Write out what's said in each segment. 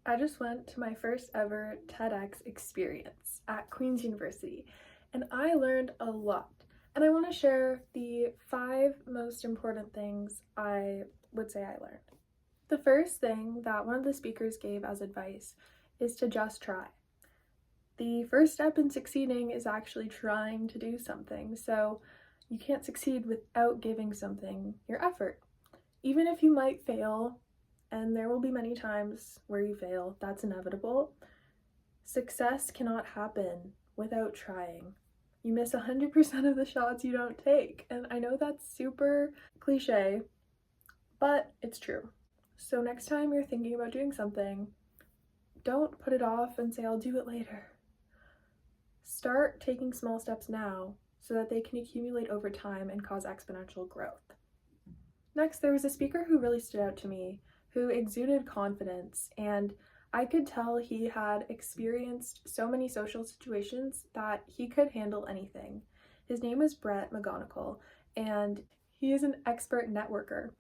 I just went to my first ever TEDx experience at Queen's University, and I learned a lot. And I want to share the 5 most important things I would say I learned. The first thing that one of the speakers gave as advice is to just try. The first step in succeeding is actually trying to do something, so you can't succeed without giving something your effort. Even if you might fail, and there will be many times where you fail, that's inevitable, success cannot happen without trying. You miss 100% of the shots you don't take. And I know that's super cliche, but it's true. So next time you're thinking about doing something, don't put it off and say, I'll do it later. Start taking small steps now so that they can accumulate over time and cause exponential growth. Next, there was a speaker who really stood out to me, who exuded confidence, and I could tell he had experienced so many social situations that he could handle anything. His name is Brett McGonigal, and he is an expert networker.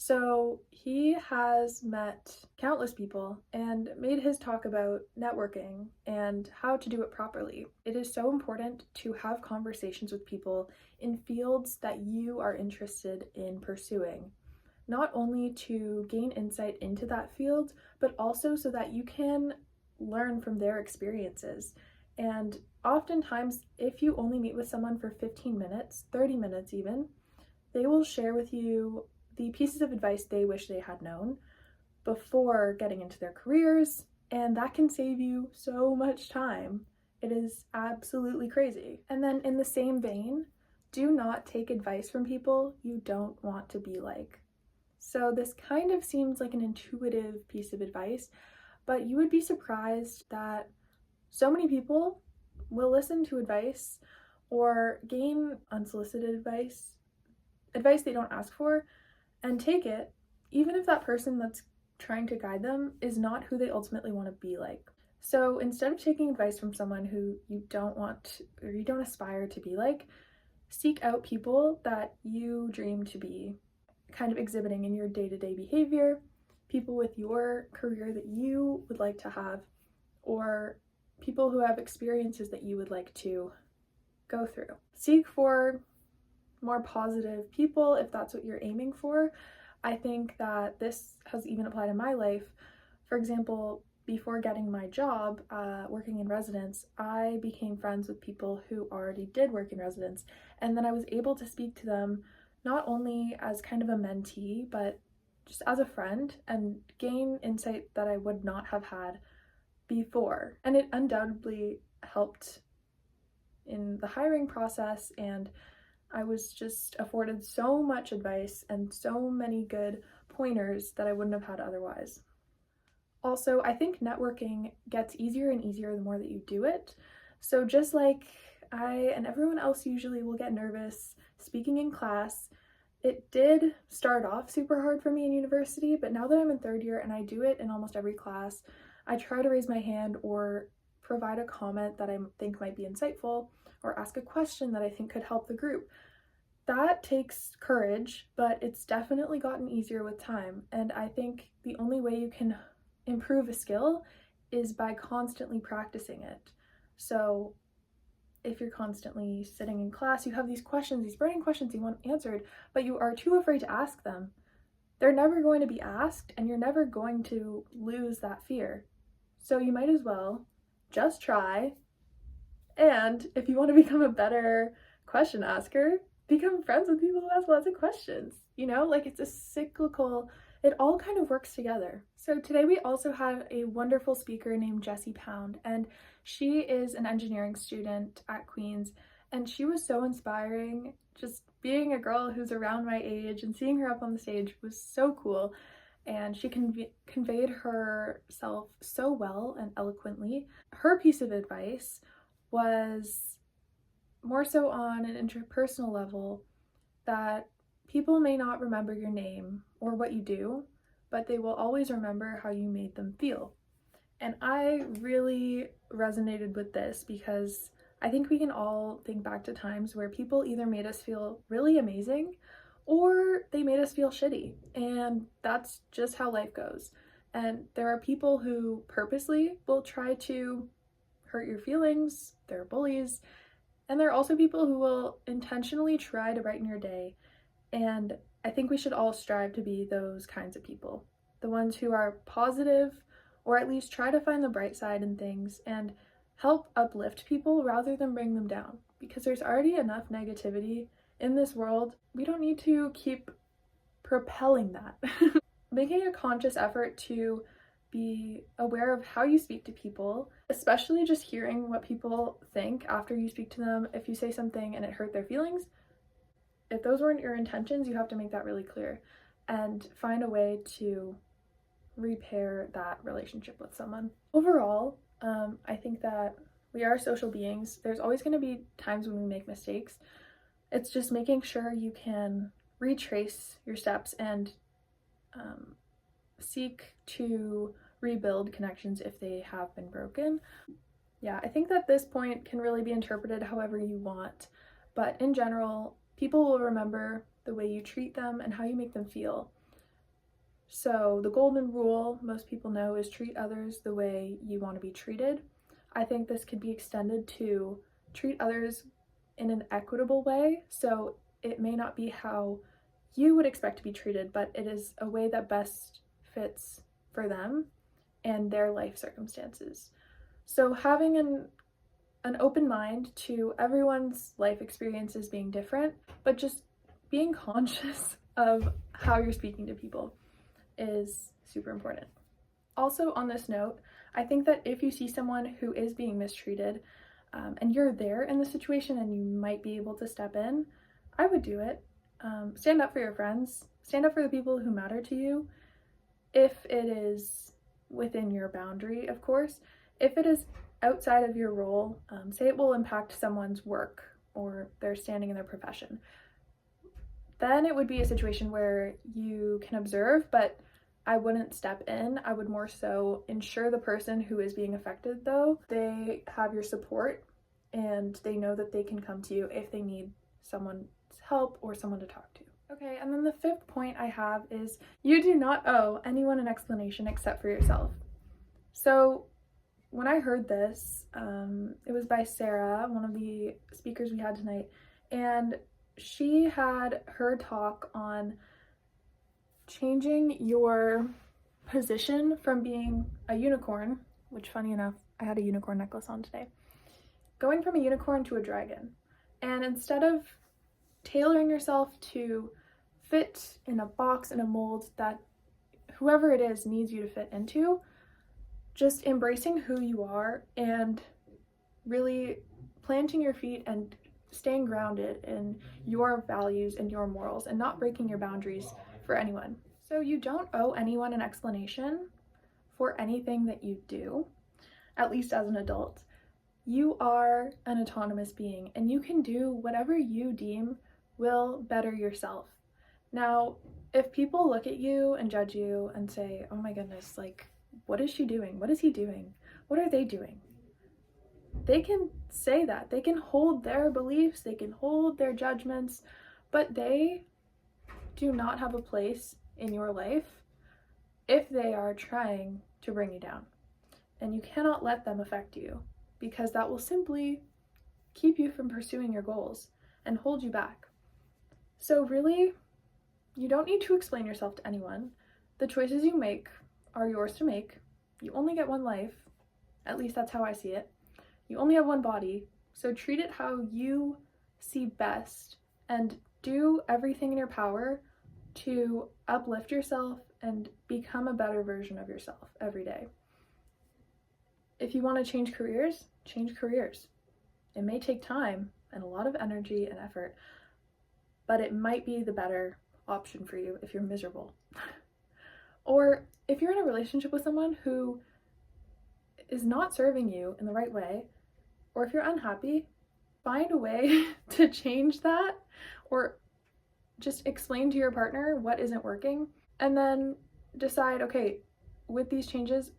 So he has met countless people and made his talk about networking and how to do it properly. It is so important to have conversations with people in fields that you are interested in pursuing, not only to gain insight into that field, but also so that you can learn from their experiences. And oftentimes, if you only meet with someone for 15 minutes, 30 minutes even, they will share with you the pieces of advice they wish they had known before getting into their careers, and that can save you so much time. It is absolutely crazy. And then in the same vein, do not take advice from people you don't want to be like. So this kind of seems like an intuitive piece of advice, but you would be surprised that so many people will listen to advice or gain unsolicited advice they don't ask for, and take it, even if that person that's trying to guide them is not who they ultimately want to be like. So instead of taking advice from someone who you don't want or you don't aspire to be like, seek out people that you dream to be kind of exhibiting in your day-to-day behavior, people with your career that you would like to have, or people who have experiences that you would like to go through. Seek for more positive people if that's what you're aiming for. I think that this has even applied in my life. For example, before getting my job working in residence, I became friends with people who already did work in residence, and then I was able to speak to them not only as kind of a mentee, but just as a friend, and gain insight that I would not have had before. And it undoubtedly helped in the hiring process, and I was just afforded so much advice and so many good pointers that I wouldn't have had otherwise. Also, I think networking gets easier and easier the more that you do it. So just like I and everyone else usually will get nervous speaking in class, it did start off super hard for me in university, but now that I'm in 3rd year and I do it in almost every class, I try to raise my hand or provide a comment that I think might be insightful, or ask a question that I think could help the group. That takes courage, but it's definitely gotten easier with time. And I think the only way you can improve a skill is by constantly practicing it. So if you're constantly sitting in class, you have these questions, these burning questions you want answered, but you are too afraid to ask them, they're never going to be asked, and you're never going to lose that fear. So you might as well just try. And if you want to become a better question asker, become friends with people who ask lots of questions. Like it's a cyclical, it all kind of works together. So today we also have a wonderful speaker named Jessie Pound, and she is an engineering student at Queen's, and she was so inspiring. Just being a girl who's around my age and seeing her up on the stage was so cool. And she conveyed herself so well and eloquently. Her piece of advice was more so on an interpersonal level, that people may not remember your name or what you do, but they will always remember how you made them feel. And I really resonated with this because I think we can all think back to times where people either made us feel really amazing or they made us feel shitty. And that's just how life goes. And there are people who purposely will try to hurt your feelings, they're bullies, and there are also people who will intentionally try to brighten your day. And I think we should all strive to be those kinds of people. The ones who are positive, or at least try to find the bright side in things and help uplift people rather than bring them down. Because there's already enough negativity in this world. We don't need to keep propelling that. Making a conscious effort to be aware of how you speak to people, especially just hearing what people think after you speak to them. If you say something and it hurt their feelings, if those weren't your intentions, you have to make that really clear and find a way to repair that relationship with someone. Overall, I think that we are social beings. There's always going to be times when we make mistakes. It's just making sure you can retrace your steps and seek to rebuild connections if they have been broken. Yeah, I think that this point can really be interpreted however you want, but in general, people will remember the way you treat them and how you make them feel. So the golden rule, most people know, is treat others the way you want to be treated. I think this could be extended to treat others in an equitable way. So it may not be how you would expect to be treated, but it is a way that best fits for them and their life circumstances. So having an open mind to everyone's life experiences being different, but just being conscious of how you're speaking to people is super important. Also, on this note, I think that if you see someone who is being mistreated and you're there in the situation and you might be able to step in, I would do it. Stand up for your friends, stand up for the people who matter to you. If it is within your boundary, of course. If it is outside of your role, say it will impact someone's work or their standing in their profession, then it would be a situation where you can observe, but I wouldn't step in. I would more so ensure the person who is being affected, though, they have your support and they know that they can come to you if they need someone's help or someone to talk to. Okay, and then the fifth point I have is you do not owe anyone an explanation except for yourself. So when I heard this, it was by Sarah, one of the speakers we had tonight, and she had her talk on changing your position from being a unicorn, which funny enough, I had a unicorn necklace on today, going from a unicorn to a dragon. And instead of tailoring yourself to fit in a box, in a mold that whoever it is needs you to fit into, just embracing who you are and really planting your feet and staying grounded in your values and your morals and not breaking your boundaries for anyone. So you don't owe anyone an explanation for anything that you do, at least as an adult. You are an autonomous being and you can do whatever you deem will better yourself. Now, if people look at you and judge you and say, oh my goodness, like, what is she doing? What is he doing? What are they doing? They can say that. They can hold their beliefs, they can hold their judgments, but they do not have a place in your life if they are trying to bring you down. And you cannot let them affect you because that will simply keep you from pursuing your goals and hold you back. So really, you don't need to explain yourself to anyone. The choices you make are yours to make. You only get one life. At least that's how I see it. You only have one body, so treat it how you see best and do everything in your power to uplift yourself and become a better version of yourself every day. If you want to change careers, change careers. It may take time and a lot of energy and effort, but it might be the better option for you if you're miserable. Or if you're in a relationship with someone who is not serving you in the right way, or if you're unhappy, find a way to change that or just explain to your partner what isn't working and then decide, okay, with these changes,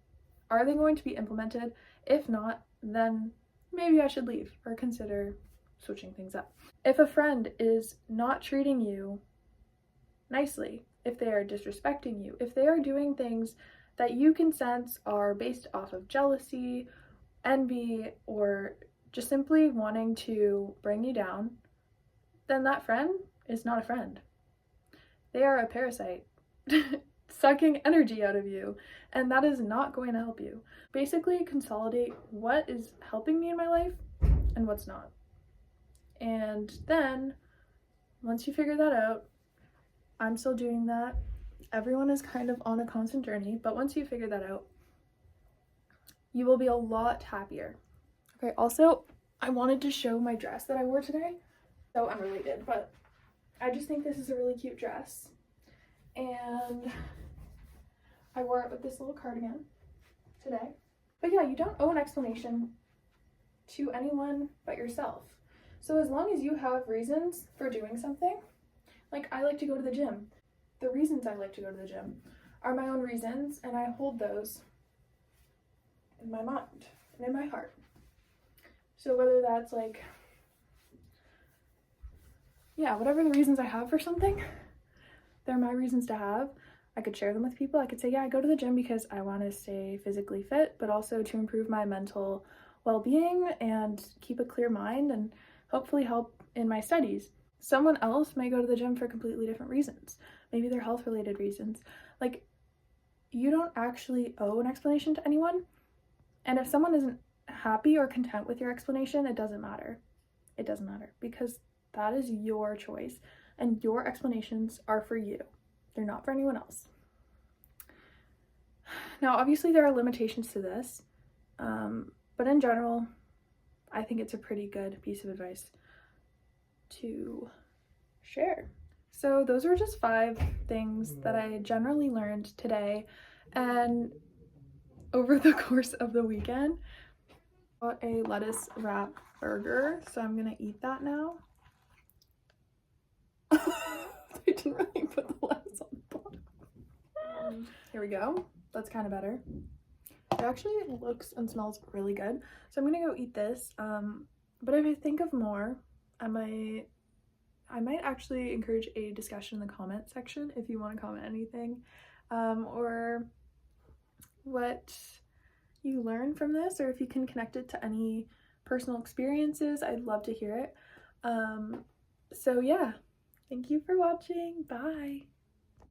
are they going to be implemented? If not, then maybe I should leave or consider switching things up. If a friend is not treating you nicely, if they are disrespecting you, if they are doing things that you can sense are based off of jealousy, envy, or just simply wanting to bring you down, then that friend is not a friend. They are a parasite sucking energy out of you, and that is not going to help you. Basically, consolidate what is helping me in my life and what's not. And then, once you figure that out, I'm still doing that. Everyone is kind of on a constant journey, but once you figure that out, you will be a lot happier. Okay, also, I wanted to show my dress that I wore today. So unrelated, but I just think this is a really cute dress. And I wore it with this little cardigan today. But yeah, you don't owe an explanation to anyone but yourself. So as long as you have reasons for doing something, like I like to go to the gym. The reasons I like to go to the gym are my own reasons, and I hold those in my mind and in my heart. So whether that's like, yeah, whatever the reasons I have for something, they're my reasons to have. I could share them with people. I could say, yeah, I go to the gym because I want to stay physically fit, but also to improve my mental well-being and keep a clear mind and hopefully help in my studies. Someone else may go to the gym for completely different reasons. Maybe they're health-related reasons. Like, you don't actually owe an explanation to anyone. And if someone isn't happy or content with your explanation, it doesn't matter. It doesn't matter because that is your choice and your explanations are for you. They're not for anyone else. Now, obviously there are limitations to this, but in general, I think it's a pretty good piece of advice to share. So those were just 5 things that I generally learned today and over the course of the weekend. Got a lettuce wrap burger, so I'm gonna eat that now. I didn't really put the lettuce on the bottom. Here we go. That's kind of better. It actually looks and smells really good, so I'm gonna go eat this. But if I think of more, I might actually encourage a discussion in the comment section if you want to comment anything, or what you learn from this, or if you can connect it to any personal experiences. I'd love to hear it. So yeah, thank you for watching. Bye.